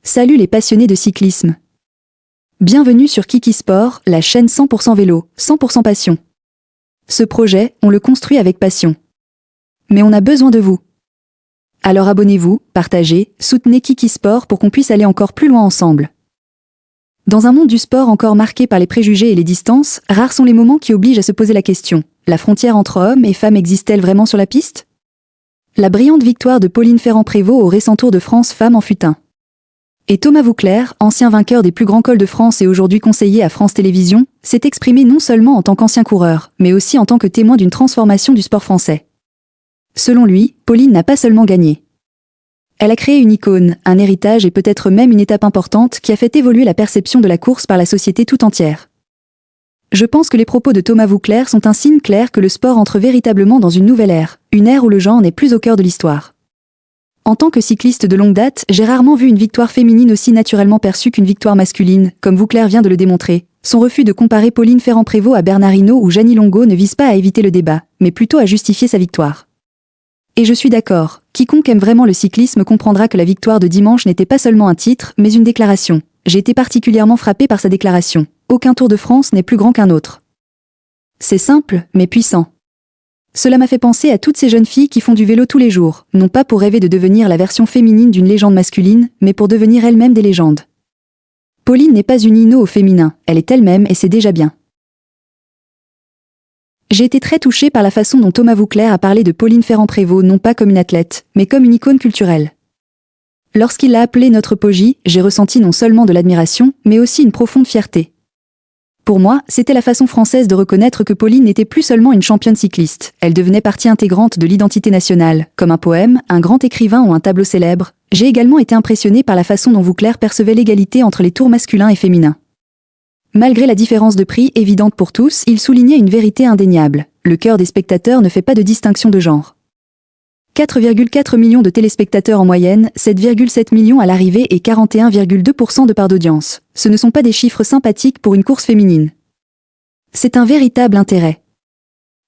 Salut les passionnés de cyclisme. Bienvenue sur Kiki Sport, la chaîne 100% vélo, 100% passion. Ce projet, on le construit avec passion. Mais on a besoin de vous. Alors abonnez-vous, partagez, soutenez Kiki Sport pour qu'on puisse aller encore plus loin ensemble. Dans un monde du sport encore marqué par les préjugés et les distances, rares sont les moments qui obligent à se poser la question. La frontière entre hommes et femmes existe-t-elle vraiment sur la piste? La brillante victoire de Pauline Ferrand-Prévot au récent Tour de France Femmes en fut un. Et Thomas Voeckler, ancien vainqueur des plus grands cols de France et aujourd'hui conseiller à France Télévisions, s'est exprimé non seulement en tant qu'ancien coureur, mais aussi en tant que témoin d'une transformation du sport français. Selon lui, Pauline n'a pas seulement gagné. Elle a créé une icône, un héritage et peut-être même une étape importante qui a fait évoluer la perception de la course par la société tout entière. Je pense que les propos de Thomas Voeckler sont un signe clair que le sport entre véritablement dans une nouvelle ère, une ère où le genre n'est plus au cœur de l'histoire. En tant que cycliste de longue date, j'ai rarement vu une victoire féminine aussi naturellement perçue qu'une victoire masculine, comme Voeckler vient de le démontrer. Son refus de comparer Pauline Ferrand-Prévot à Bernard Hinault ou Jeannie Longo ne vise pas à éviter le débat, mais plutôt à justifier sa victoire. Et je suis d'accord, quiconque aime vraiment le cyclisme comprendra que la victoire de dimanche n'était pas seulement un titre, mais une déclaration. J'ai été particulièrement frappé par sa déclaration. Aucun Tour de France n'est plus grand qu'un autre. C'est simple, mais puissant. Cela m'a fait penser à toutes ces jeunes filles qui font du vélo tous les jours, non pas pour rêver de devenir la version féminine d'une légende masculine, mais pour devenir elles-mêmes des légendes. Pauline n'est pas une Hinault au féminin, elle est elle-même et c'est déjà bien. J'ai été très touchée par la façon dont Thomas Voeckler a parlé de Pauline Ferrand-Prévot non pas comme une athlète, mais comme une icône culturelle. Lorsqu'il l'a appelée notre Paugie, j'ai ressenti non seulement de l'admiration, mais aussi une profonde fierté. Pour moi, c'était la façon française de reconnaître que Pauline n'était plus seulement une championne cycliste, elle devenait partie intégrante de l'identité nationale, comme un poème, un grand écrivain ou un tableau célèbre. J'ai également été impressionnée par la façon dont Voeckler percevait l'égalité entre les tours masculins et féminins. Malgré la différence de prix évidente pour tous, il soulignait une vérité indéniable. Le cœur des spectateurs ne fait pas de distinction de genre. 4,4 millions de téléspectateurs en moyenne, 7,7 millions à l'arrivée et 41,2% de part d'audience. Ce ne sont pas des chiffres sympathiques pour une course féminine. C'est un véritable intérêt.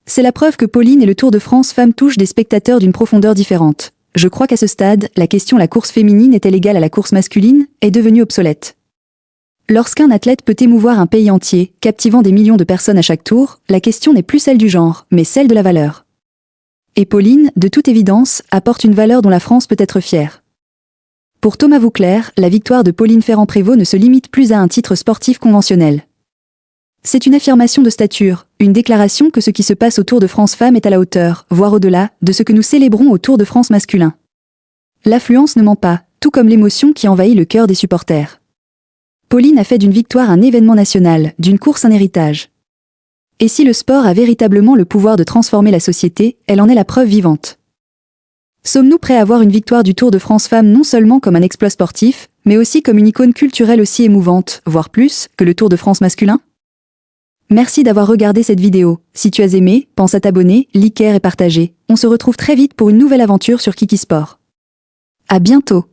C'est la preuve que Pauline et le Tour de France Femmes touchent des spectateurs d'une profondeur différente. Je crois qu'à ce stade, la question la course féminine est-elle égale à la course masculine est devenue obsolète. Lorsqu'un athlète peut émouvoir un pays entier, captivant des millions de personnes à chaque tour, la question n'est plus celle du genre, mais celle de la valeur. Et Pauline, de toute évidence, apporte une valeur dont la France peut être fière. Pour Thomas Voeckler, la victoire de Pauline Ferrand-Prévot ne se limite plus à un titre sportif conventionnel. C'est une affirmation de stature, une déclaration que ce qui se passe au Tour de France Femmes est à la hauteur, voire au-delà, de ce que nous célébrons au Tour de France masculin. L'affluence ne ment pas, tout comme l'émotion qui envahit le cœur des supporters. Pauline a fait d'une victoire un événement national, d'une course un héritage. Et si le sport a véritablement le pouvoir de transformer la société, elle en est la preuve vivante. Sommes-nous prêts à voir une victoire du Tour de France Femmes non seulement comme un exploit sportif, mais aussi comme une icône culturelle aussi émouvante, voire plus, que le Tour de France masculin? Merci d'avoir regardé cette vidéo. Si tu as aimé, pense à t'abonner, liker et partager. On se retrouve très vite pour une nouvelle aventure sur Kiki Sport. À bientôt!